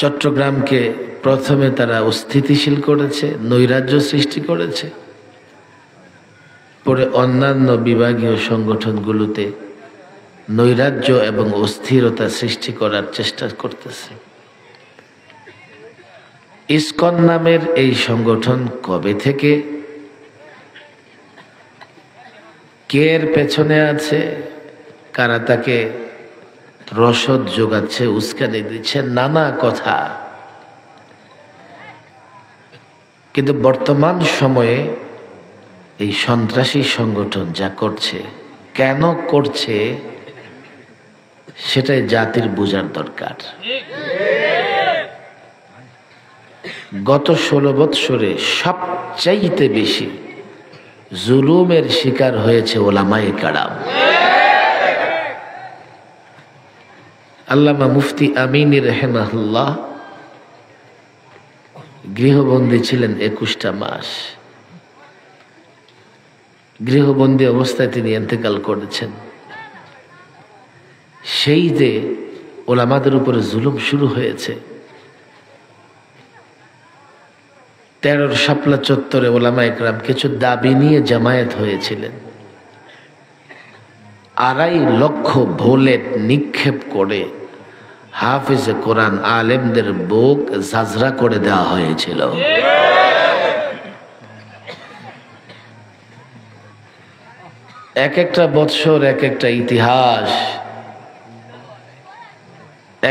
চট্টগ্রামকে প্রথমে তারা অস্থিতিশীল করেছে, নৈরাজ্য সৃষ্টি করেছে, পরে অন্যান্য বিভাগীয় সংগঠনগুলোতে নৈরাজ্য এবং অস্থিরতা সৃষ্টি করার চেষ্টা করতেছে। ইসকন নামের এই সংগঠন কবে থেকে, কে এর পেছনে আছে, কারা তাকে রসদ যোগাচ্ছে, উস্কানি দিচ্ছে, নানা কথা। কিন্তু বর্তমান সময়ে এই সন্ত্রাসী সংগঠন যা করছে, কেন করছে, সেটাই জাতির বোঝার দরকার। গত 16 বৎসরে সবচাইতে বেশি জুলুমের শিকার হয়েছে ওলামায়ে কেরাম। আল্লামা মুফতি আমিন রাহিমাহুল্লাহ গৃহবন্দী ছিলেন 21টা মাস। গৃহবন্দী অবস্থায় তিনি ইন্তেকাল করেছেন। সেই যে ওলামাদের উপরে জুলুম শুরু হয়েছে, 13 শাপলা চত্বরে ওলামায়ে কেরাম কিছু দাবি নিয়ে জামায়াত হয়েছিলেন। 2.5 লক্ষ বুলেট নিক্ষেপ করে হাফিজে কোরআন আলেমদের বুক ঝাঁঝরা করে দেওয়া হয়েছিল। এক একটা বৎসর এক একটা ইতিহাস,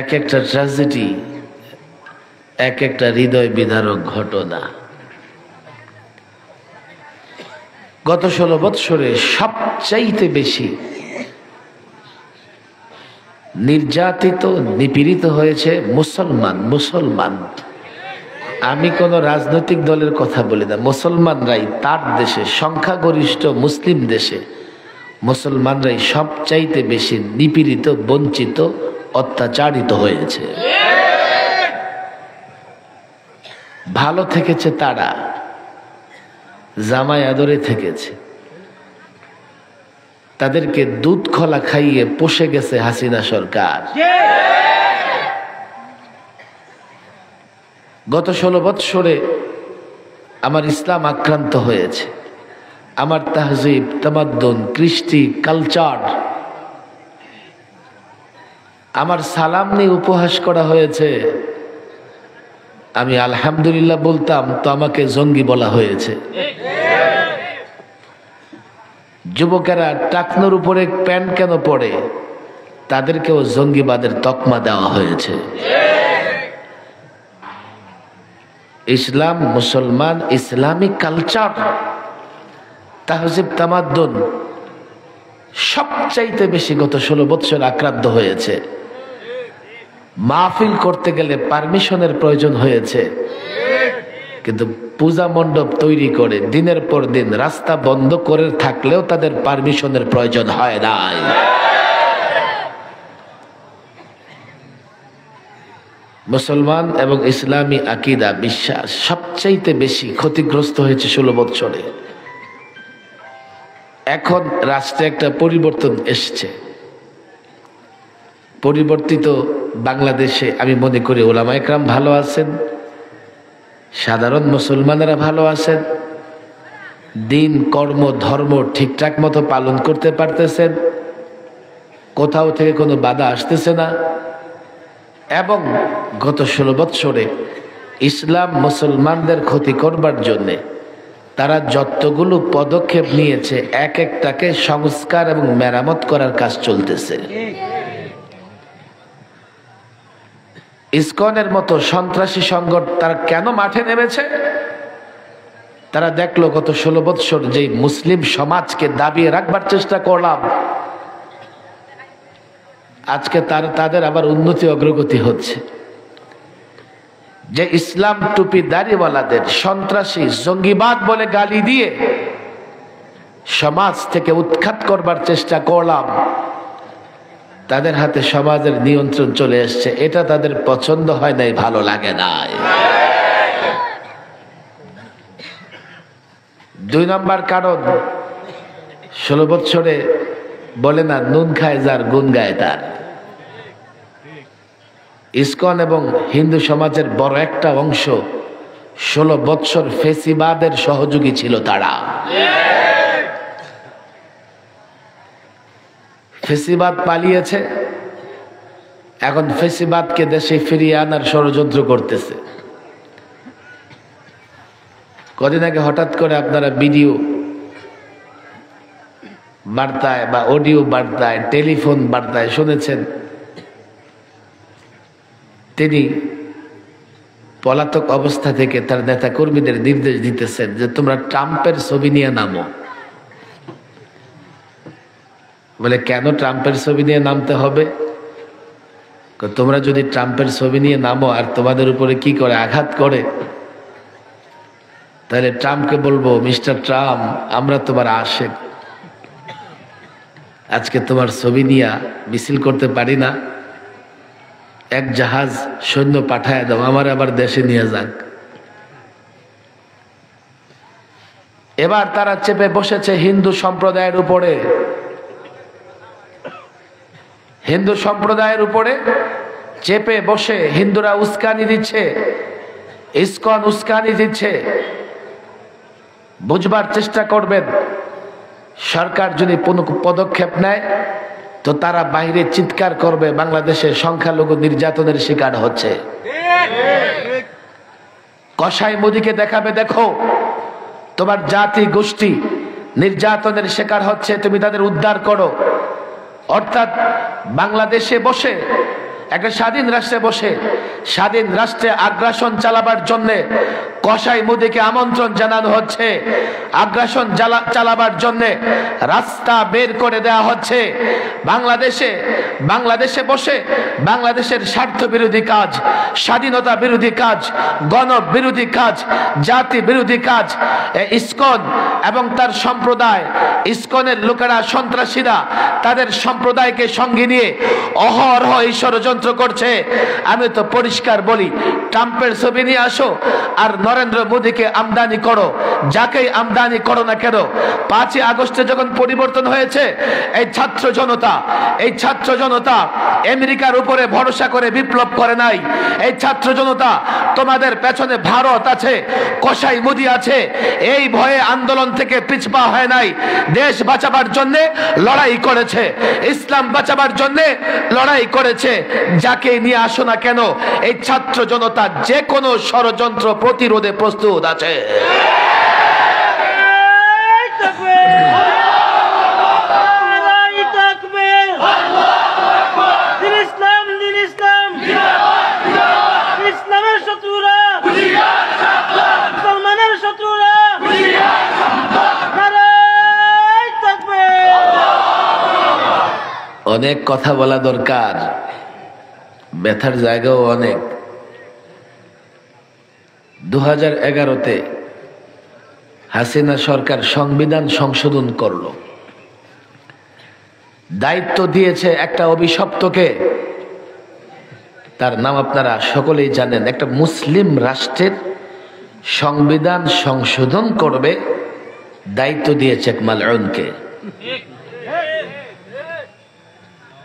এক একটা ট্র্যাজেডি, এক একটা হৃদয় বিদারক ঘটনা। গত 16 বৎসরে সবচাইতে বেশি নির্যাতিত, নিপীড়িত হয়েছে মুসলমান। আমি কোন রাজনৈতিক দলের কথা বলি না, মুসলমানরাই তার দেশে, সংখ্যাগরিষ্ঠ মুসলিম দেশে মুসলমানরাই সবচাইতে বেশি নিপীড়িত, বঞ্চিত, অত্যাচারিত হয়েছে। ভালো থেকেছে তারা, জামাই আদরে থেকেছে, তাদেরকে দুধ খোলা খাইয়ে পোষে গেছে হাসিনা সরকার। গত 16 বৎসরে আমার ইসলাম আক্রান্ত হয়েছে, আমার তাহজিব, তামাদ্দুন, কৃষ্টি, কালচার, আমার সালাম নিয়ে উপহাস করা হয়েছে। আমি আলহামদুলিল্লাহ বলতাম তো আমাকে জঙ্গি বলা হয়েছে। যুবকেরা টাকনোর উপরে প্যান্ট কেন পড়ে, তাদেরকেও জঙ্গিবাদের তকমা দেওয়া হয়েছে। ইসলাম, মুসলমান, ইসলামিক কালচার, তাহজিব, তামাদ্দুন সবচাইতে বেশি গত 16 বৎসর আক্রান্ত হয়েছে। মাহফিল করতে গেলে পারমিশনের প্রয়োজন হয়েছে, কিন্তু পূজা মণ্ডপ তৈরি করে দিনের পর দিন রাস্তা বন্ধ করে থাকলেও তাদের পারমিশনের প্রয়োজন হয় নাই। মুসলমান এবং ইসলামী আকীদা, বিশ্বাস সবচাইতে বেশি ক্ষতিগ্রস্ত হয়েছে 16 বৎসরে। এখন রাষ্ট্রে একটা পরিবর্তন এসছে। পরিবর্তিত বাংলাদেশে আমি মনে করি ওলামায়ে কেরাম ভালো আছেন, সাধারণ মুসলমানেরা ভালো আছেন, দিন, কর্ম, ধর্ম ঠিকঠাক মতো পালন করতে পারতেছেন, কোথাও থেকে কোনো বাধা আসতেছে না। এবং গত 16 বৎসরে ইসলাম মুসলমানদের ক্ষতি করবার জন্যে তারা যতগুলো পদক্ষেপ নিয়েছে, এক একটাকে সংস্কার এবং মেরামত করার কাজ চলতেছে। ইসকনের মতো সন্ত্রাসী সংগঠন তারা কেন মাঠে নেমেছে? তারা দেখলো গত 16 বৎসর যে মুসলিম সমাজকে দাবিয়ে রাখবার চেষ্টা করলাম, আজকে তাদের আবার উন্নতি অগ্রগতি হচ্ছে। যে ইসলাম টুপি দাড়িওয়ালাদের সন্ত্রাসী, জঙ্গিবাদ বলে গালি দিয়ে সমাজ থেকে উৎখাত করবার চেষ্টা করলাম, তাদের হাতে সমাজের নিয়ন্ত্রণ চলে এসছে। এটা তাদের পছন্দ হয় নাই, ভালো লাগে নাই। 2 নম্বর কারণ, 16 বৎসরে বলে না নুন খায় যার গুণ গায় তার। ইসকন এবং হিন্দু সমাজের বড় একটা অংশ 16 বৎসর ফেসিবাদের সহযোগী ছিল তারা। ফেসিবাদ পালিয়েছে, এখন ফেসিবাদকে দেশে ফিরিয়ে আনার ষড়যন্ত্র করতেছে। কদিন আগে হঠাৎ করে আপনারা ভিডিও বার্তায় বা অডিও বার্তায়, টেলিফোন বার্তায় শুনেছেন তিনি পলাতক অবস্থা থেকে তার নেতা কর্মীদের নির্দেশ দিতেছেন যে তোমরা ট্রাম্পের ছবি নিয়ে নামো। বলে কেন ট্রাম্পের ছবি নিয়ে নামতে হবে? তোমরা যদি ট্রাম্পের ছবি নিয়ে নামো আর তোমাদের উপরে কি করে আঘাত করে, তাহলে ট্রাম্পকে বলবো মিস্টার ট্রাম্প আমরা তোমার আশেক, আজকে তোমার ছবি নিয়ে মিছিল করতে পারি না, এক জাহাজ সৈন্য পাঠায় দাও, আমার আবার দেশে নিয়ে যাক। এবার তারা চেপে বসেছে হিন্দু সম্প্রদায়ের উপরে। হিন্দু সম্প্রদায়ের উপরে চেপে বসে হিন্দুরা উস্কানি দিচ্ছে, ইসকন উস্কানি দিচ্ছে। বুঝবার চেষ্টা করবেন, সরকার যদি কোনো পদক্ষেপ নেয় তো তারা বাইরে চিৎকার করবে বাংলাদেশের সংখ্যালঘু নির্যাতনের শিকার হচ্ছে। কসাই মোদিকে দেখাবে, দেখো তোমার জাতি গোষ্ঠী নির্যাতনের শিকার হচ্ছে, তুমি তাদের উদ্ধার করো। অর্থাৎ বাংলাদেশে বসে, একটা স্বাধীন রাষ্ট্রে বসে স্বাধীন রাষ্ট্রে আগ্রাসন চালাবার জন্য কসাই মোদিকে আমন্ত্রণ জানানো হচ্ছে। আগ্রাসন চালাবার জন্য রাস্তা বের করে দেওয়া হচ্ছে। বাংলাদেশে বসে বাংলাদেশের স্বার্থ বিরোধী কাজ, স্বাধীনতা বিরোধী কাজ, গণ বিরোধী কাজ, জাতি বিরোধী কাজ ইসকন এবং তার সম্প্রদায়, ইসকনের লোকেরা, সন্ত্রাসীরা তাদের সম্প্রদায়কে সঙ্গে নিয়ে অহরহ এই ষড়যন্ত্র করছে। আমি তো পরিষ্কার বলি, ট্রাম্পের ছবি নিয়ে আসো আর নরেন্দ্র মোদীকে আমদানি করো, যাকেই আমদানি করো না কেন। 5ই আগস্টে যখন পরিবর্তন হয়েছে, এই ছাত্র জনতা আমেরিকার উপরে ভরসা করে বিপ্লব করে নাই। এই ছাত্র জনতা তোমাদের পেছনে ভারত আছে, কসাই মোদি আছে, এই ভয়ে আন্দোলন থেকে পিছপা হয় নাই। দেশ বাঁচাবার জন্য লড়াই করেছে, ইসলাম বাঁচাবার জন্য লড়াই করেছে। যাকে নিয়ে আসো না কেন, এই ছাত্র জনতা যে কোনো ষড়যন্ত্র প্রতিরোধে প্রস্তুত আছে। অনেক কথা বলা দরকার, ব্যথার জায়গাও অনেক। 2011-তে হাসিনা সরকার সংবিধান সংশোধন করলো, দায়িত্ব দিয়েছে একটা অভিশপ্তকে, তার নাম আপনারা সকলেই জানেন। একটা মুসলিম রাষ্ট্রের সংবিধান সংশোধন করবে, দায়িত্ব দিয়েছে এক মালউনকে।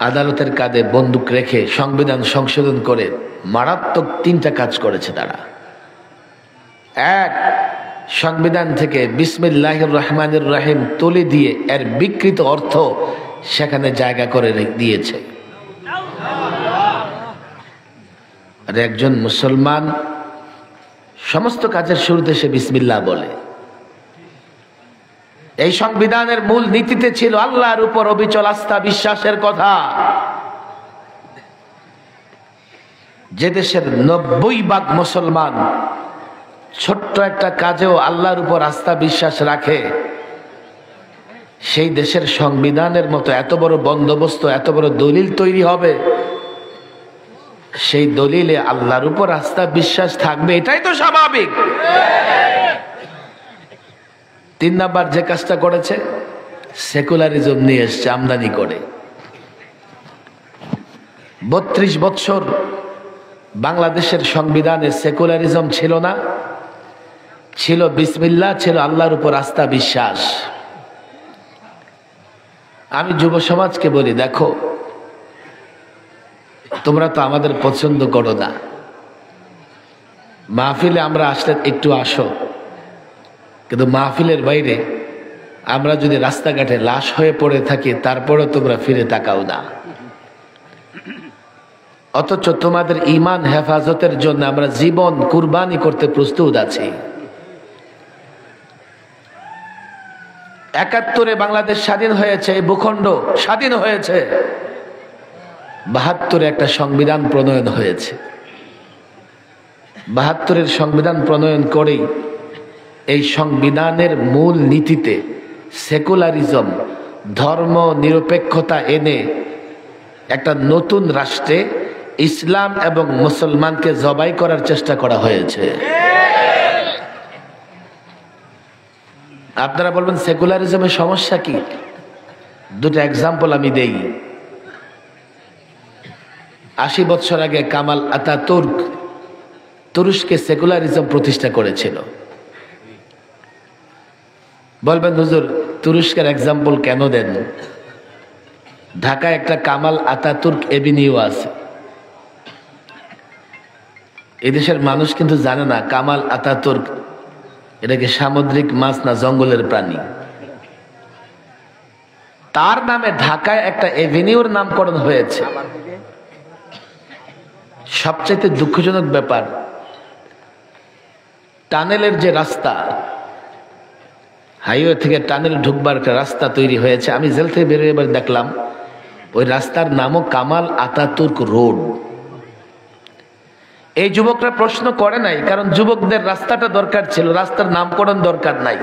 আদালতের কাঁধে বন্দুক রেখে সংবিধান সংশোধন করে মারাত্মক 3টা কাজ করেছে তারা। এক, সংবিধান থেকে বিসমিল্লাহির রহমানির রহিম তুলে দিয়ে এর বিকৃত অর্থ সেখানে জায়গা করে দিয়েছে। আর একজন মুসলমান সমস্ত কাজের শুরুতে সে বিসমিল্লাহ বলে। এই সংবিধানের মূল নীতিতে ছিল আল্লাহর উপর অবিচল আস্থা বিশ্বাসের কথা। যে দেশের 90% মুসলমান ছোট্ট একটা কাজেও আল্লাহর উপর আস্থা বিশ্বাস রাখে, সেই দেশের সংবিধানের মতো এত বড় বন্দোবস্ত, এত বড় দলিল তৈরি হবে, সেই দলিলে আল্লাহর উপর আস্থা বিশ্বাস থাকবে, এটাই তো স্বাভাবিক। 3 নাম্বার যে কাজটা করেছে, সেকুলারিজম নিয়ে এসছে আমদানি করে। 32 বছর বাংলাদেশের সংবিধানে সেকুলারিজম ছিল না, ছিল বিসমিল্লাহ, ছিল আল্লাহর উপর আস্থা বিশ্বাস। আমি যুব সমাজকে বলি, দেখো তোমরা তো আমাদের পছন্দ করো না, মাহফিলে আমরা আসলে একটু আসো, কিন্তু মাহফিলের বাইরে আমরা যদি রাস্তাঘাটে লাশ হয়ে পড়ে থাকি তারপরেও তোমরা ফিরে তাকাও না। অথচ তোমাদের ঈমান হেফাজতের জন্য আমরা জীবন কুরবানি করতে প্রস্তুত আছি। ৭১-এ বাংলাদেশ স্বাধীন হয়েছে, এই ভূখণ্ড স্বাধীন হয়েছে। ৭২-এ একটা সংবিধান প্রণয়ন হয়েছে। ৭২-এর সংবিধান প্রণয়ন করেই এই সংবিধানের মূল নীতিতে সেকুলারিজম, ধর্ম নিরপেক্ষতা এনে একটা নতুন রাষ্ট্রে ইসলাম এবং মুসলমানকে জবাই করার চেষ্টা করা হয়েছে। আপনারা বলবেন সেকুলারিজমের সমস্যা কি? দুটো এক্সাম্পল আমি দেই। ৮০ বছর আগে কামাল আতাতুর্ক তুরস্কে সেকুলারিজম প্রতিষ্ঠা করেছিল। বলবেন হুজুর তুরস্কের এক্সাম্পল কেন দেন? ঢাকায় একটা কামাল আতাতুর্ক এভিনিউ আছে। এদেশের মানুষ কিন্তু জানে না কামাল আতাতুর্ক এটাকে সামুদ্রিক মাছ না জঙ্গলের প্রাণী। তার নামে ঢাকায় একটা এভিনিউর নামকরণ হয়েছে। সবচেয়ে দুঃখজনক ব্যাপার, টানেলের যে রাস্তা, হাইওয়ে থেকে টানেল ঢুকবার একটা রাস্তা তৈরি হয়েছে, আমি জেল থেকে বেরিয়ে এবার দেখলাম ওই রাস্তার নামও কামাল আতাতুর্ক রোড। এই যুবকরা প্রশ্ন করে নাই, কারণ যুবকদের রাস্তাটা দরকার ছিল, রাস্তার নামকরণ দরকার নাই।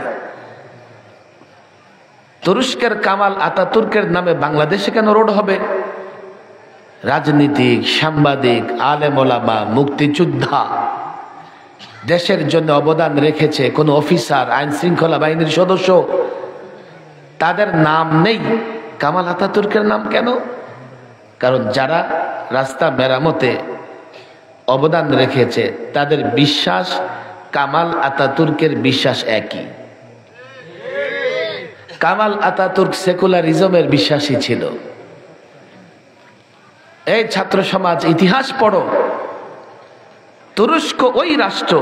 তুরস্কের কামাল আতাতুর্কের নামে বাংলাদেশে কেন রোড হবে? রাজনীতিক, সাংবাদিক, আলেম ওলামা, মুক্তিযোদ্ধা, দেশের জন্য অবদান রেখেছে কোন অফিসার, আইন শৃঙ্খলা বাহিনীর সদস্য, তাদের নাম নেই। কামাল আতাতুর্কের নাম কেন? কারণ যারা রাস্তা মেরামতে অবদান রেখেছে তাদের বিশ্বাস কামাল আতাতুর্কের বিশ্বাস একই। কামাল আতাতুর্ক সেকুলারিজমের বিশ্বাসী ছিল। এই ছাত্র সমাজ, ইতিহাস পড়ো। তুরস্ক ওই রাষ্ট্র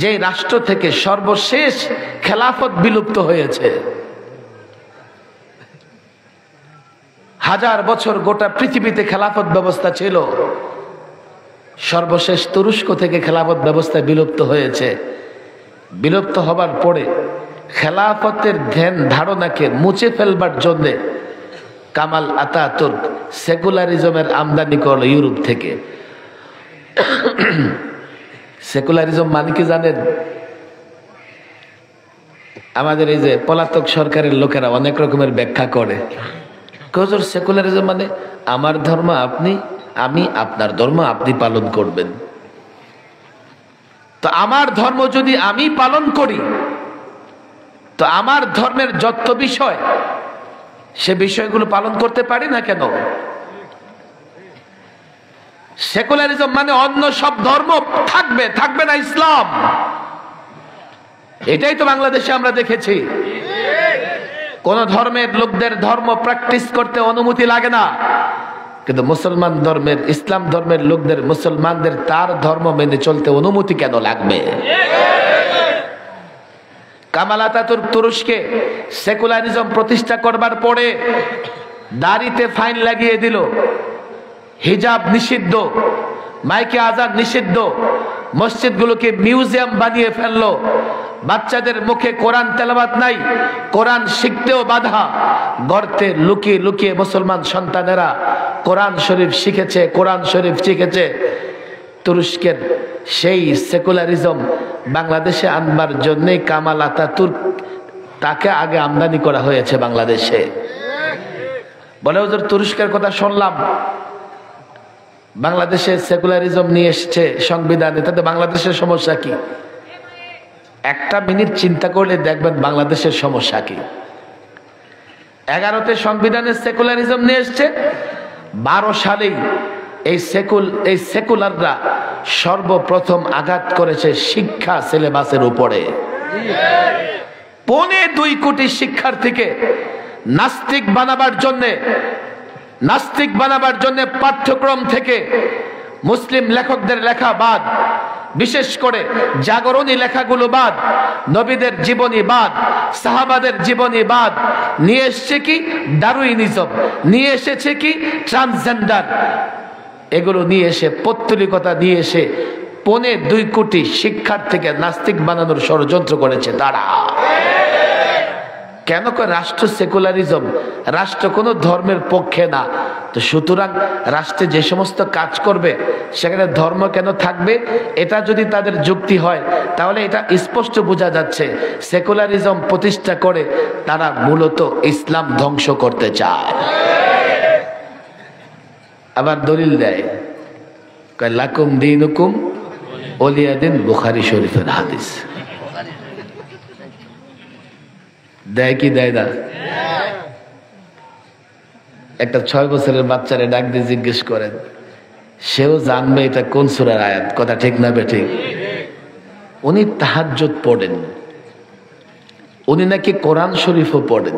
যে রাষ্ট্র থেকে সর্বশেষ খেলাফত বিলুপ্ত হয়েছে। 1000 বছর গোটা পৃথিবীতে খেলাফত ব্যবস্থা ছিল, সর্বশেষ তুরস্ক থেকে খেলাফত ব্যবস্থা বিলুপ্ত হয়েছে। বিলুপ্ত হবার পরে খেলাফতের ধ্যান ধারণাকে মুছে ফেলবার জন্য কামাল আতাতুর্ক সেকুলারিজমের আমদানি করল ইউরোপ থেকে। সেকুলারিজম মানে কি জানেন? আমাদের এই যে পলাতক সরকারের লোকেরা অনেক রকমের ব্যাখ্যা করে। হুজুর সেকুলারিজম মানে আমার ধর্ম আপনি, আমি আপনার ধর্ম আপনি পালন করবেন। তো আমার ধর্ম যদি আমি পালন করি, তো আমার ধর্মের যত বিষয় সে বিষয়গুলো পালন করতে পারি না কেন? সেকুলারিজম মানে অন্য সব ধর্ম থাকবে, থাকবে না ইসলাম। এটাই তো বাংলাদেশে আমরা দেখেছি। কোন ধর্মের লোকদের ধর্ম প্র্যাকটিস করতে অনুমতি লাগে না, কিন্তু মুসলমান ধর্মের, ইসলাম ধর্মের লোকদের, মুসলমানদের তার ধর্ম মেনে চলতে অনুমতি কেন লাগবে? কামাল আতাতুর্ক তুরস্কে সেকুলারিজম প্রতিষ্ঠা করবার পরে দাড়িতে ফাইন লাগিয়ে দিল, হিজাব নিষিদ্ধ, মাইকে আজান নিষিদ্ধ, মসজিদগুলোকে মিউজিয়াম বানিয়ে ফেললো, বাচ্চাদের মুখে কোরআন তেলাওয়াত নাই, কোরআন শিখতেও বাধা। গর্তে লুকিয়ে লুকিয়ে মুসলমান সন্তানেরা কোরআন শরীফ শিখেছে, কোরআন শরীফ শিখেছে। তুরস্কের সেই সেকুলারিজম বাংলাদেশে আনবার জন্যে কামাল আতাতুর্ক তাকে আগে আমদানি করা হয়েছে বাংলাদেশে। বলে হুজুর তুরস্কের কথা শুনলাম, বাংলাদেশে সেকুলারিজম নিয়ে এসছে সংবিধানে, তাতে বাংলাদেশের সমস্যা কি? একটা মিনিট চিন্তা করলে দেখবেন বাংলাদেশের সমস্যা কি। 11তে সংবিধানে সেকুলারিজম নিয়ে এসছে, 12 সালেই এই সেকুলাররা সর্বপ্রথম আঘাত করেছে শিক্ষা সিলেবাসের উপরে। 2.25 কোটি শিক্ষার্থীকে নাস্তিক বানাবার জন্য নাস্তিক বানাবার জন্য পাঠ্যক্রম থেকে মুসলিম লেখকদের লেখা বাদ, বিশেষ করে জাগরণী লেখাগুলো বাদ, নবীদের জীবনী বাদ, সাহাবাদের জীবনী বাদ, নিয়ে এসছে কি ডারউইনিজম, নিয়ে এসেছে কি ট্রান্সজেন্ডার, এগুলো নিয়ে এসে পৌত্তলিকতা নিয়ে এসে 2.25 কোটি শিক্ষার্থীকে নাস্তিক বানানোর ষড়যন্ত্র করেছে তারা। কেন কয় রাষ্ট্র সেকুলারিজম, রাষ্ট্র কোনো ধর্মের পক্ষে না, তো সুতরাং রাষ্ট্রে যে সমস্ত কাজ করবে সেখানে ধর্ম কেন থাকবে? এটা যদি তাদের যুক্তি হয় তাহলে এটা স্পষ্ট বোঝা যাচ্ছে সেকুলারিজম প্রতিষ্ঠা করে তারা মূলত ইসলাম ধ্বংস করতে চায়। আবার দলিল দেয়, কয় লাকুম দীনুকুম ওলিয়া দিন, বুখারী শরীফের হাদিস। দেয় কি দেয় না? একটা 6 বছরের বাচ্চারে ডাক দিয়ে জিজ্ঞেস করেন, সেও জানবে এটা কোন সূরার আয়াত। কথা ঠিক না বেঠিক? উনি তাহাজ্জুদ পড়েন, উনি নাকি কোরআন শরীফও পড়েন,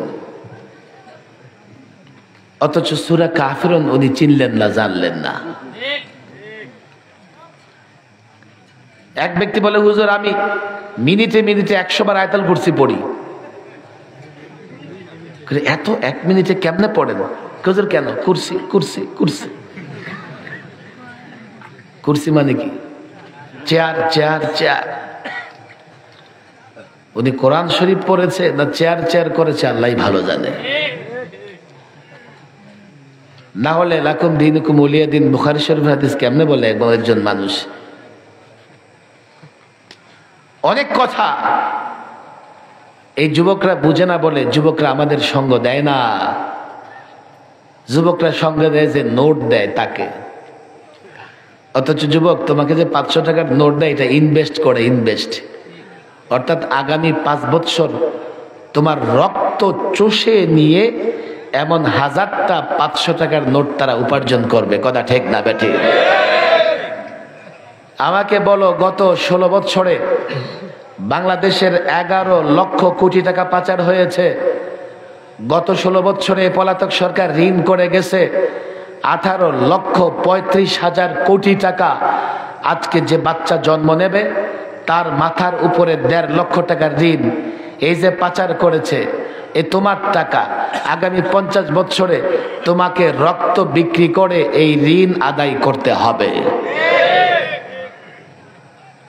অথচ সূরা কাফিরুন উনি চিনলেন না, জানলেন না। এক ব্যক্তি বলে, হুজুর আমি মিনিটে মিনিটে 100 বার আয়াতুল কুরসি পড়ি। এত 1 মিনিটে কেমনে পড়েন? হুজুর কেন? কুরসি কুরসি কুরসি। কুরসি মানে কি? Chair chair chair. উনি কোরআন শরীফ পড়েছে না চেয়ার চেয়ার করেছে আল্লাহই ভালো জানে। না হলে লাকুম দীনুকুম ওলিয়া দিন বুখারী শরীফ হাদিস কেমনে বলে একজন মানুষ? অনেক কথা এই যুবকরা বুঝে না বলে যুবকরা আমাদের সঙ্গ দেয় না। যুবকরা সঙ্গ দেয় যে নোট দেয় তাকে, অথচ যুবক তোমাকে যে 500 টাকার নোট দেয় এটা ইনভেস্ট করে, ইনভেস্ট, অর্থাৎ আগামী 5 বছর তোমার রক্ত চষে নিয়ে এমন 1000টা 500 টাকার নোট তারা উপার্জন করবে। কথা ঠিক না বেঠিক? আমাকে বলো গত 16 বছরে বাংলাদেশের 11 লক্ষ কোটি টাকা পাচার হয়েছে। গত 16 বছরে পলাতক সরকার ঋণ করে গেছে 18,35,000 কোটি টাকা। আজকে যে বাচ্চা জন্ম নেবে তার মাথার উপরে 1.5 লক্ষ টাকার ঋণ এই যে পাচার করেছে, এ তোমার টাকা। আগামী 50 বছরে তোমাকে রক্ত বিক্রি করে এই ঋণ আদায় করতে হবে।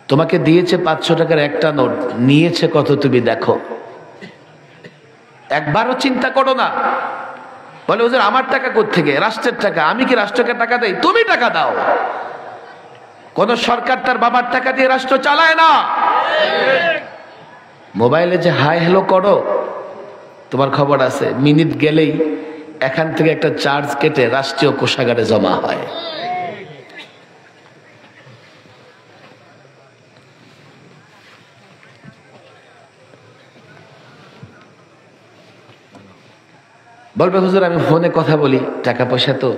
তোমাকে দিয়েছে 500 টাকার একটা নোট, নিয়েছে কত তুমি দেখো। একবারও চিন্তা করো না। বলে হুজুর আমার টাকা কোত্থেকে? রাষ্ট্রের টাকা। আমি কি রাষ্ট্রকে টাকা দেই? তুমি টাকা দাও। কোন সরকার তার বাবার টাকা দিয়ে রাষ্ট্র চালায় না। মোবাইলে যে হাই হ্যালো করো, তোমার খবর আছে, মিনিট গেলেই এখান থেকে একটা চার্জ কেটে রাষ্ট্রীয় কোষাগারে জমা হয়। বলবে হুজুর আমি ফোনে কথা বলি, টাকা পয়সা তো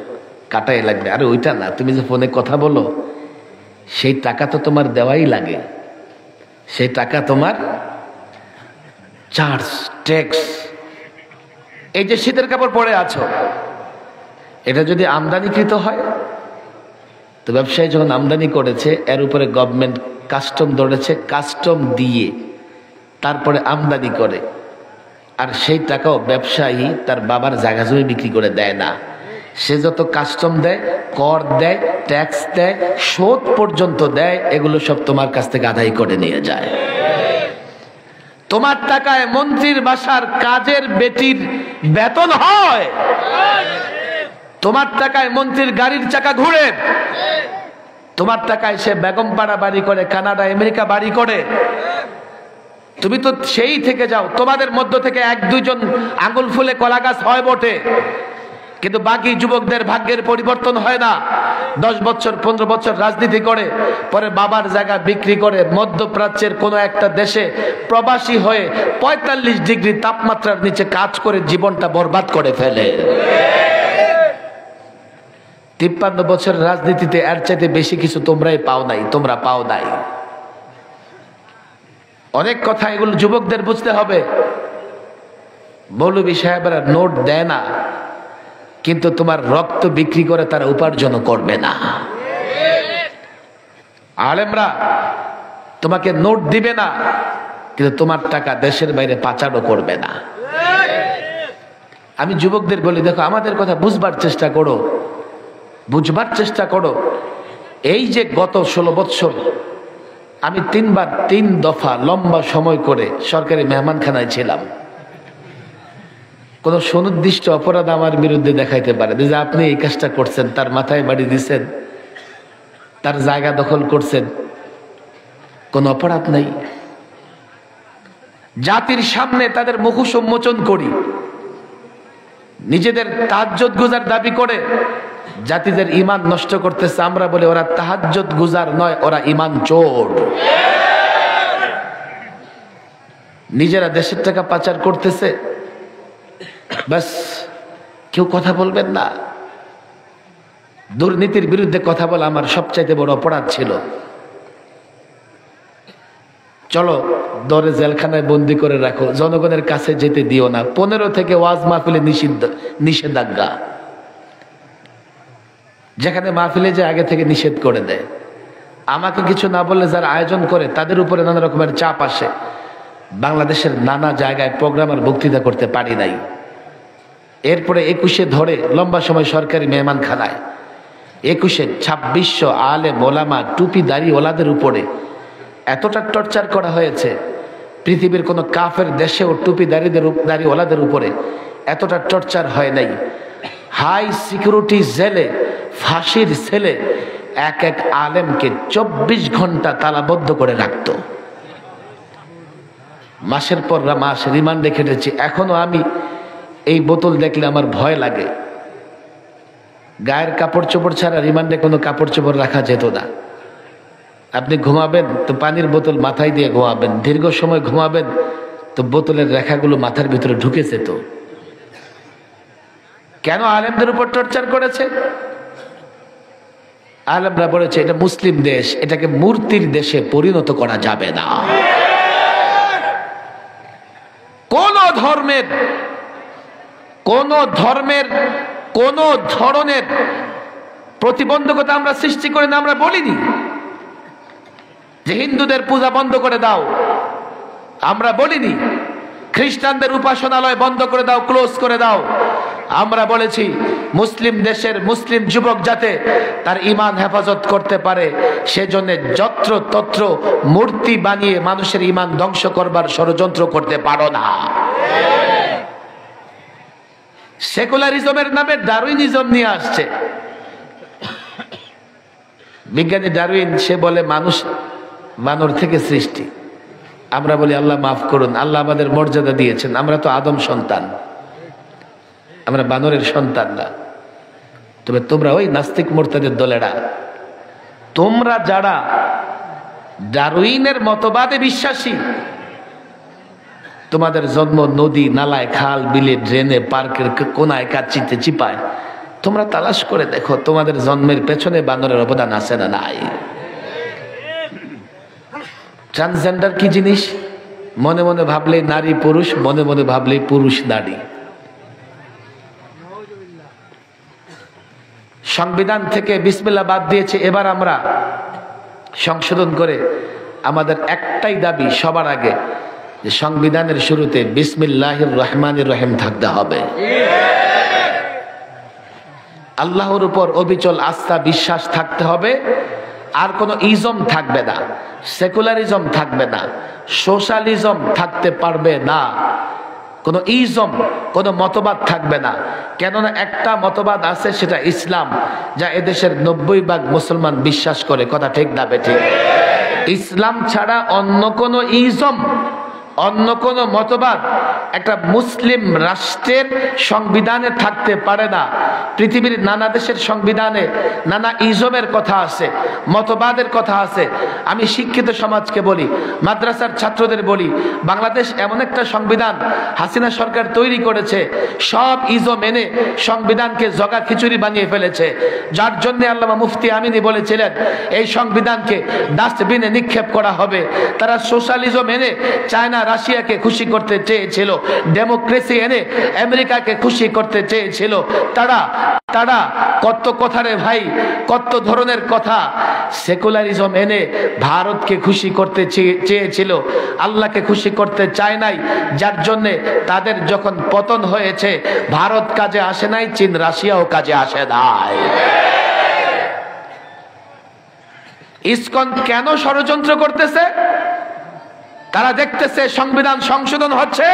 কাটাই লাগবে। আরে ওইটা না, তুমি যে ফোনে কথা বলো সেই টাকা তো তোমার দেওয়াই লাগে। সেই টাকা তোমার চার্জ, ট্যাক্স। এই যে শীতের কাপড় পরে আছো, এটা যদি আমদানিকৃত হয় তো ব্যবসায়ী যখন আমদানি করেছে এর উপরে গভর্নমেন্ট কাস্টম ধরেছে, কাস্টম দিয়ে তারপরে আমদানি করে। আর সেই টাকাও ব্যবসায়ী তার বাবার জায়গা জমি বিক্রি করে দেয় না। সে যত কাস্টম দেয়, কর দেয়, ট্যাক্স দেয়, সুদ পর্যন্ত দেয়, এগুলো সব তোমার কাছ থেকে আদায় করে নিয়ে যায়। তোমার টাকায় মন্ত্রীর বাসার কাজের বেটির বেতন হয়, তোমার টাকায় মন্ত্রীর গাড়ির চাকা ঘুরে, তোমার টাকায় সে বেগমপাড়া বাড়ি করে, কানাডা আমেরিকা বাড়ি করে। তুমি তো সেই থেকে যাও। তোমাদের মধ্য থেকে 1-2 জন আঙুল ফুলে কলা গাছ হয় বটে, কিন্তু বাকি যুবকদের ভাগ্যের পরিবর্তন হয় না। 10 বছর 15 বছর রাজনীতি করে পরে বাবার জায়গা বিক্রি করে মধ্যপ্রাচ্যের কোনো একটা দেশে প্রবাসী হয়ে 45 ডিগ্রি তাপমাত্রার নিচে কাজ করে জীবনটা বরবাদ করে ফেলে। 53 বছর রাজনীতিতে এর চাইতে বেশি কিছু তোমরাই পাও নাই, তোমরা পাও নাই। অনেক কথা এগুলো যুবকদের বুঝতে হবে। মৌলভী সাহেবরা নোট দেয় না, কিন্তু তোমার রক্ত বিক্রি করে তারা উপার্জন করবে না। আলেমরা তোমাকে নোট দিবে না, কিন্তু তোমার টাকা দেশের বাইরে পাচারও করবে না। আমি যুবকদের বলি, দেখো আমাদের কথা বুঝবার চেষ্টা করো, বুঝবার চেষ্টা করো। এই যে গত 16 বৎসর আমি 3 দফা লম্বা সময় করে সরকারি মেহমানখানায় ছিলাম। কোন সুনির্দিষ্ট অপরাধ আমার বিরুদ্ধে দেখাইতে পারে যে আপনি এই কাজটা করছেন, তার মাথায় বাড়ি দিচ্ছেন, তার জায়গা দখল করছেন, কোন অপরাধ নাই। জাতির সামনে তাদের মুখোশ উন্মোচন করি, নিজেদের তাহাজ্জুদ গুজার দাবি করে জাতিদের ঈমান নষ্ট করতেছে। আমরা বলি ওরা তাহাজ্জুদ গুজার নয়, ওরা ঈমান চোর। নিজেরা দেশের টাকা পাচার করতেছে, বাস কেউ কথা বলবেন না। দুর্নীতির বিরুদ্ধে কথা বলা আমার সবচাইতে বড় অপরাধ ছিল। চলো দরে জেলখানায় বন্দি করে রাখো, জনগণের কাছে যেতে দিও না। 15 থেকে ওয়াজ মাহফিলে নিষেধাজ্ঞা, যেখানে মাহফিলে যে আগে থেকে নিষেধ করে দেয়। আমাকে কিছু না বললে যারা আয়োজন করে তাদের উপরে নানা রকমের চাপ আসে। বাংলাদেশের নানা জায়গায় প্রোগ্রাম আর বক্তৃতা করতে পারি নাই। এরপরে 21-এ ধরে লম্বা সময় সরকারি মেহমানখানায় 21-এ 2600 আলেম ওলামা টুপিদারি ওলাদের উপরে এতটা টর্চার করা হয়েছে, পৃথিবীর কোনো কাফের দেশেও টুপিদারি ওলাদের উপরে এতটা টর্চার হয় নাই। হাই সিকিউরিটি জেলে, ফাঁসির সেলে এক এক আলেমকে 24 ঘন্টা তালাবদ্ধ করে রাখত। মাসের পর মাস রিমান্ডে খেটেছি। এখনো আমি এই বোতল দেখলে আমার ভয় লাগে। গায়ের কাপড় চোপড় ছাড়া রিমান্ডে কোনো কাপড় চোপড় রাখা যেত না। আপনি ঘুমাবেন তো পানির বোতল মাথায় দিয়ে ঘুমাবেন, দীর্ঘ সময় ঘুমাবেন তো বোতলের রেখাগুলো মাথার ভিতরে ঢুকেছে। তো কেন আলেমদের উপর টর্চার করেছে? আলেমরা বলেছে এটা মুসলিম দেশ, এটাকে মূর্তির দেশে পরিণত করা যাবে না। কোন ধর্মের কোন ধরনের প্রতিবন্ধকতা আমরা সৃষ্টি করি না। আমরা বলিনি যে হিন্দুদের পূজা বন্ধ করে দাও, আমরা বলিনি খ্রিস্টানদের উপাসনালয় বন্ধ করে দাও, ক্লোজ করে দাও। আমরা বলেছি মুসলিম দেশের মুসলিম যুবক যাতে তার ঈমান হেফাজত করতে পারে, সেজন্য যত্র তত্র মূর্তি বানিয়ে মানুষের ঈমান ধ্বংস করবার ষড়যন্ত্র করতে পারো না। সেকুলারিজমের নামে ডারউইনিজম নিয়ে আসছে। বিজ্ঞানী ডারউইন সে বলে মানুষ বানর থেকে সৃষ্টি। আমরা বলি আল্লাহ মাফ করুন, আল্লাহ আমাদের মর্যাদা দিয়েছেন, আমরা তো আদম সন্তান, আমরা বানরের সন্তান না। তবে তোমরা ওই নাস্তিক মোরতাদের দলেরা, তোমরা যারা ডারউইনের মতবাদে বিশ্বাসী, তোমাদের জন্ম নদী নালায় খাল বিলে ড্রেনে পার্কের কোনায় কাচ্চিতে চিপায়, তোমরা তালাশ করে দেখো তোমাদের জন্মের পেছনে বানরের অবদান আছে না নাই। ট্রান্সজেন্ডার কি জিনিস? মনে মনে ভাবলেই নারী পুরুষ, মনে মনে ভাবলেই পুরুষ নারী। সংবিধান থেকে বিসমিল্লাহ বাদ দিয়েছে। এবার আমরা সংশোধন করে আমাদের একটাই দাবি সবার আগে, যে সংবিধানের শুরুতে বিসমিল্লাহির রহমানির রহিম থাকতে হবে। আল্লাহর উপর অবিচল আস্থা বিশ্বাস থাকতে হবে। আর কোনো ইজম থাকবে না, সেকুলারিজম থাকবে না, সোশ্যালিজম থাকতে পারবে না, কোনো ইজম কোনো মতবাদ থাকবে না। কেননা একটা মতবাদ আছে, সেটা ইসলাম, যা এদেশের 90% মুসলমান বিশ্বাস করে। কথা ঠিক না বেঠিক? ইসলাম ছাড়া অন্য কোনো ইজম, অন্য কোনো মতবাদ একটা মুসলিম রাষ্ট্রের সংবিধানে থাকতে পারে না। পৃথিবীর নানা দেশের সংবিধানে নানা ইজমের কথা আছে, মতবাদের কথা আছে। আমি শিক্ষিত সমাজকে বলি, মাদ্রাসার ছাত্রদের বলি, বাংলাদেশ এমন একটা সংবিধান হাসিনা সরকার তৈরি করেছে, সব ইজম এনে সংবিধানকে জগা খিচুড়ি বানিয়ে ফেলেছে। যার জন্য আল্লামা মুফতি আমিনী বলেছিলেন এই সংবিধানকে ডাস্টবিনে নিক্ষেপ করা হবে। তারা সোশ্যালিজম এনে চায়না রাশিয়াকে খুশি করতে চেয়েছিল, ডেমোক্রেসি এনে আমেরিকাকে খুশি করতে চেয়েছিল, তারা কত কথা রে ভাই, কত ধরনের কথা। সেকুলারিজম এনে ভারতকে খুশি করতে চেয়েছিল, আল্লাহকে খুশি করতে চায় নাই, যার জন্যে তাদের যখন পতন হয়েছে ভারত কাজে আসে নাই, চীন রাশিয়াও কাজে আসে নাই। ইসকন কেন ষড়যন্ত্র করতেছে? তারা দেখতেছে সংবিধান সংশোধন হচ্ছে,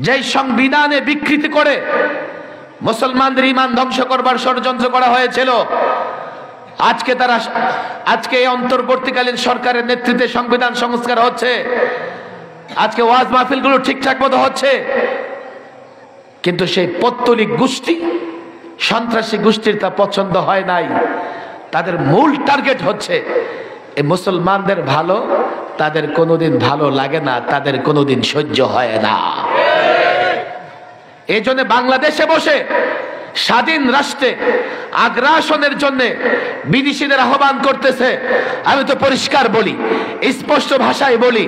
যেই সংবিধানে বিকৃতি করে মুসলমানদের ঈমান ধ্বংস করবার ষড়যন্ত্র করা হয়েছিল। আজকে এই অন্তর্বর্তীকালীন সরকারের নেতৃত্বে সংবিধান সংস্কার হচ্ছে, আজকে ওয়াজ মাহফিলগুলো ঠিকঠাক মতো হচ্ছে, কিন্তু সেই পত্তলিক গোষ্ঠী, সন্ত্রাসী গোষ্ঠীর তা পছন্দ হয় নাই। তাদের মূল টার্গেট হচ্ছে এই মুসলমানদের ভালো, তাদের কোনোদিন ভালো লাগে না, তাদের কোনোদিন সহ্য হয় না। এই জন্য বাংলাদেশে বসে স্বাধীন রাষ্ট্রে আগ্রাসনের জন্য বিদেশিদের আহ্বান করতেছে। আমি তো পরিষ্কার বলি, স্পষ্ট ভাষায় বলি,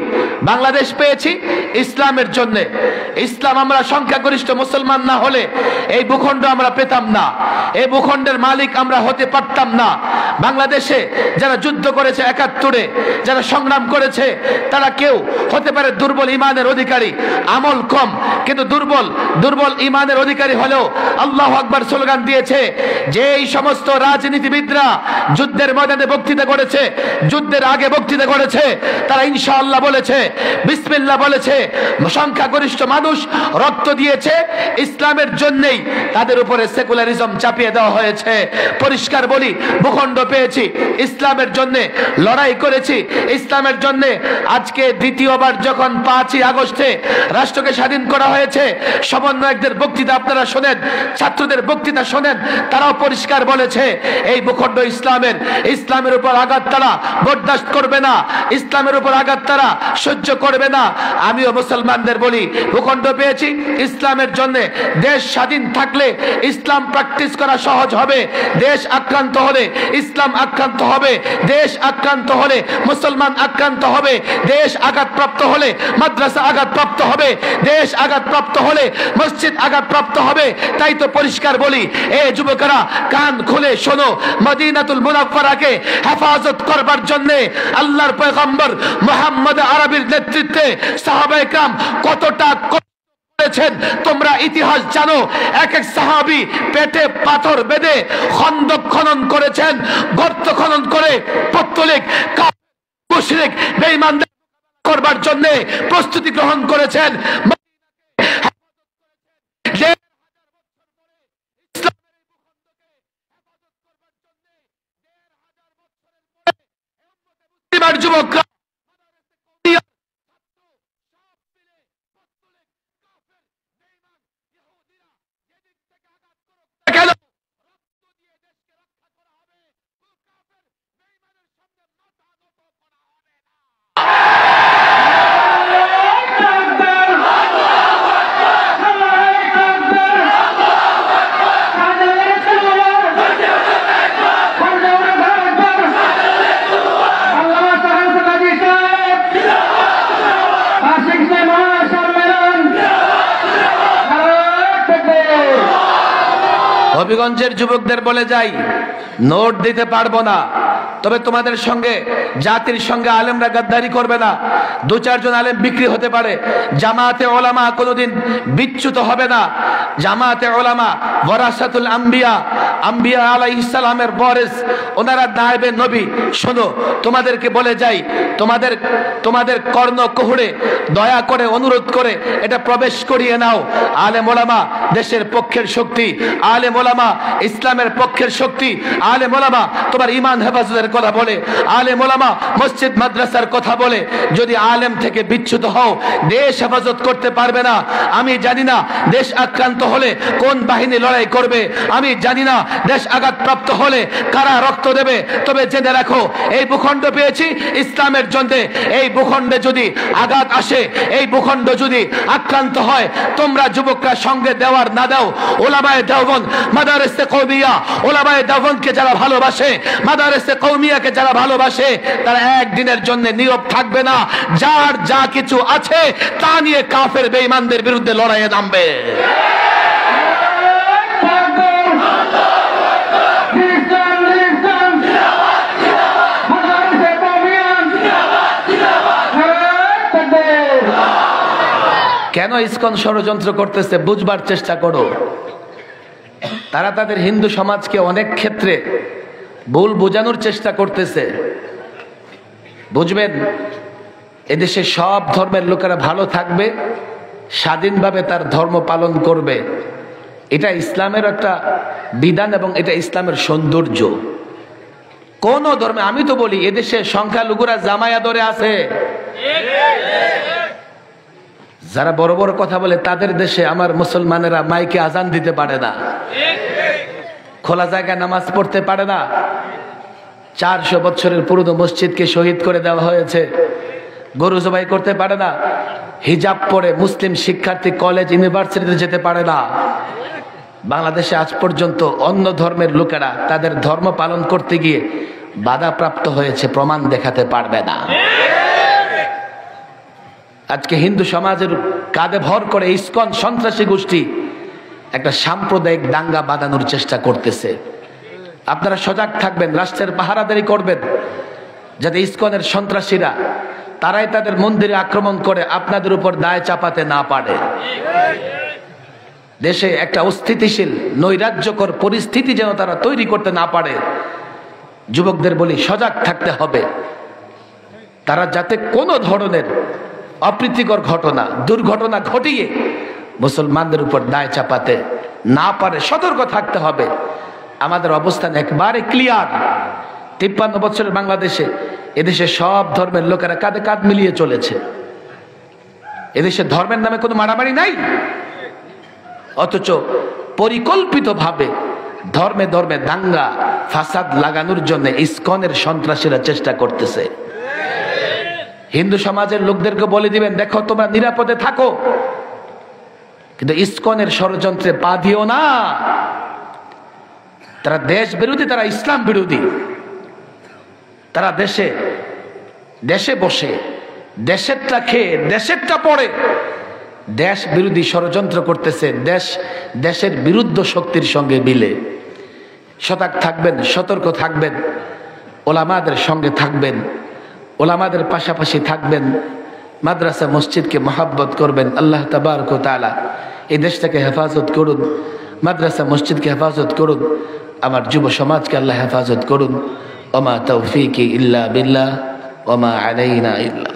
বাংলাদেশ পেয়েছি ইসলামের জন্য। ইসলাম আমরা সংখ্যাগরিষ্ঠ মুসলমান না হলে এই ভূখণ্ড আমরা পেতাম না, এই ভূখণ্ডের মালিক আমরা হতে পারতাম না। বাংলাদেশে যারা যুদ্ধ করেছে ৭১-এ, যারা সংগ্রাম করেছে, তারা কেউ হতে পারে দুর্বল ইমানের অধিকারী, আমল কম, কিন্তু দুর্বল ইমানের অধিকারী হলেও আল্লাহু আকবার স্লোগান দিয়েছে। যে এই সমস্ত রাজনীতিবিদরা যুদ্ধের ময়দানে বক্তৃতা করেছে, যুদ্ধের আগে বক্তৃতা করেছে, তারা ইনশাআল্লাহ বলেছে, বিসমিল্লাহ বলেছে, সংখ্যাগরিষ্ঠ মানুষ রক্ত দিয়েছে ইসলামের জন্যই, তাদের উপরে সেকুলারিজম চাপিয়ে দেওয়া হয়েছে। পরিষ্কার বলি, ভূখণ্ড পেয়েছি ইসলামের জন্য, লড়াই করেছি ইসলামের জন্য। আজকে দ্বিতীয়বার যখন ৫ই আগস্টে রাষ্ট্রকে স্বাধীন করা হয়েছে, সমন্বয়কদের বক্তৃতা আপনারা শোনেন, ছাত্রদের বক্তৃতা শোনেন, তারাও পরিষ্কার বলেছে এই ভূখণ্ড ইসলামের উপর আঘাত তারা বরদাস্ত করবে না, ইসলামের উপর আঘাত তারা সহ্য করবে না। আমিও মুসলমানদের বলি, ভূখণ্ড পেয়েছি ইসলামের জন্য। দেশ স্বাধীন থাকলে ইসলাম প্র্যাকটিস করা সহজ হবে। দেশ আক্রান্ত হলে ইসলাম আক্রান্ত হবে, দেশ আক্রান্ত হলে মুসলমান আক্রান্ত হবে, দেশ আঘাতপ্রাপ্ত হলে মাদ্রাসা আঘাতপ্রাপ্ত হবে, দেশ আঘাতপ্রাপ্ত হলে মসজিদ আঘাতপ্রাপ্ত হবে। তাই তো পরিষ্কার বলি, এ যুবকেরা কান খুলে শোনো, মদিনাতুল মুনাফফারাকে হেফাজত করবার জন্য আল্লাহর পয়গম্বর মুহাম্মদ আরবির নেতৃত্বে সাহাবায়ে কেরাম কতটা করেছেন তোমরা ইতিহাস জানো। এক এক সাহাবী পেটে পাথর বেঁধে খন্দক খনন করেছেন, গর্ত খনন করে পত্তলিক মুশরিক বেঈমানদের করবার জন্য প্রস্তুতি গ্রহণ করেছেন। যুবকরা হবিগঞ্জের যুবকদের বলে যাই, নোট দিতে পারবো না, তবে তোমাদের সঙ্গে জাতির সঙ্গে আলেমরা গাদ্দারি করবে না। ২-৪ জন আলেম বিক্রি হতে পারে, জামাতে ওলামা কোনোদিন বিচ্যুত হবে না। জামাতে ওলামা ওয়ারাসাতুল আম্বিয়া, আম্বিয়া আলাইহিস সালামের ওয়ারিস, ওনারা নায়েবে নবী। শোনো, তোমাদেরকে বলে যাই, তোমাদের কর্ণ কুহুড়ে দয়া করে অনুরোধ করে এটা প্রবেশ করিয়ে নাও। আলেম ওলামা দেশের পক্ষের শক্তি, আলেম ওলামা ইসলামের পক্ষের শক্তি, আলেম ওলামা তোমার ঈমান হেফাজতের কথা বলে, আলেম ওলামা মসজিদ মাদ্রাসার কথা বলে। যদি আলেম থেকে বিচ্যুত হও, দেশ হেফাজত করতে পারবে না। আমি জানি না দেশ আক্রান্ত হলে কোন বাহিনী লড়াই করবে, আমি জানি না দেশ আঘাতপ্রাপ্ত হলে কারা রক্ত দেবে, তবে জেনে রাখো এই ভূখণ্ড পেয়েছি ইসলামের জন্য। এই ভূখণ্ডে যদি আঘাত আসে, এই ভূখণ্ড যদি আক্রান্ত হয়, তোমরা যুবকরা সঙ্গে দেওয়ার না দাও। ওলামায়ে দেওবন্দ, মাদারিসে কওমিয়া, ওলামায়ে দেওবন্দকে যারা ভালোবাসে, মাদারিসে কওমিয়াকে যারা ভালোবাসে, তারা একদিনের জন্য নীরব থাকবে না। যার যা কিছু আছে তা নিয়ে কাফের বেঈমানদের বিরুদ্ধে লড়াইয়ে নামবে। কেন ইসকন ষড়যন্ত্র করতেছে বুঝবার চেষ্টা করো। তারা তাদের হিন্দু সমাজকে অনেক ক্ষেত্রে ভুল বোঝানোর চেষ্টা করতেছে। বুঝবেন, এদেশে সব ধর্মের লোকেরা ভালো থাকবে, স্বাধীনভাবে তার ধর্ম পালন করবে, এটা ইসলামের একটা বিধান এবং এটা ইসলামের সৌন্দর্য। কোন ধর্মে, আমি তো বলি এদেশে সংখ্যালঘুরা জামায়া ধরে আছে। যারা বড় বড় কথা বলে তাদের দেশে আমার মুসলমানেরা মাইকে আজান দিতে পারে না, খোলা জায়গায় নামাজ পড়তে পারে না। 400 বছরের পুরনো মসজিদকে শহীদ করে দেওয়া হয়েছে, গরু জবাই করতে পারে না। হিজাব পরে মুসলিম শিক্ষার্থী কলেজ ইউনিভার্সিটিতে যেতে পারে না। বাংলাদেশে আজ পর্যন্ত অন্য ধর্মের লোকেরা তাদের ধর্ম পালন করতে গিয়ে বাধাপ্রাপ্ত হয়েছে, প্রমাণ দেখাতে পারবে না। আজকে হিন্দু সমাজের কাঁধে ভর করে ইসকন সন্ত্রাসী গোষ্ঠী একটা সাম্প্রদায়িক দাঙ্গা বাঁধানোর চেষ্টা করতেছে। আপনারা সজাগ থাকবেন, রাষ্ট্রের পাহারাদারি করবেন, যাতে ইসকনের সন্ত্রাসীরা তারাই তাদের মন্দিরে আক্রমণ করে আপনাদের উপর দায় চাপাতে না পারে। দেশে একটা অস্থিতিশীল নৈরাজ্যকর পরিস্থিতি যেন তারা তৈরি করতে না পারে। যুবকদের বলি সজাগ থাকতে হবে, তারা যাতে কোনো ধরনের অপ্রীতিকর ঘটনা দুর্ঘটনা ঘটিয়ে মুসলমানদের উপর দায় চাপাতে না পারে, সতর্ক থাকতে হবে। আমাদের অবস্থান একবারে ক্লিয়ার। 53 বছরের বাংলাদেশে এদেশে সব ধর্মের লোকেরা কাঁধে কাঁধ মিলিয়ে চলেছে। এদেশে ধর্মের নামে কোনো মারামারি নাই, অথচ পরিকল্পিতভাবে ধর্মে ধর্মে দাঙ্গা ফাসাদ লাগানোর জন্য ইসকনের সন্ত্রাসীরা চেষ্টা করতেছে। হিন্দু সমাজের লোকদেরকে বলে দিবেন, দেখো তোমরা নিরাপদে থাকো, কিন্তু ইসকনের ষড়যন্ত্রে পা দিও না। তারা দেশ বিরোধী, তারা ইসলাম বিরোধী। তারা দেশে দেশে বসে দেশেরটা খেয়ে দেশেরটা পড়ে দেশ বিরোধী ষড়যন্ত্র করতেছে, দেশের বিরুদ্ধ শক্তির সঙ্গে মিলে। সজাগ থাকবেন, সতর্ক থাকবেন, ওলামাদের সঙ্গে থাকবেন, ওলামাদের পাশাপাশি থাকবেন, মাদ্রাসা মসজিদকে মহাব্বত করবেন। আল্লাহ তাবারক ওয়া তাআলা এই দেশটাকে হেফাজত করুন, মাদ্রাসা মসজিদকে হেফাজত করুন, আমার যুব সমাজকে আল্লাহ হেফাজত করুন। ওমা তৌফিকি ইল্লা বিল্লাহ ওমা আলাইনা ইল্লা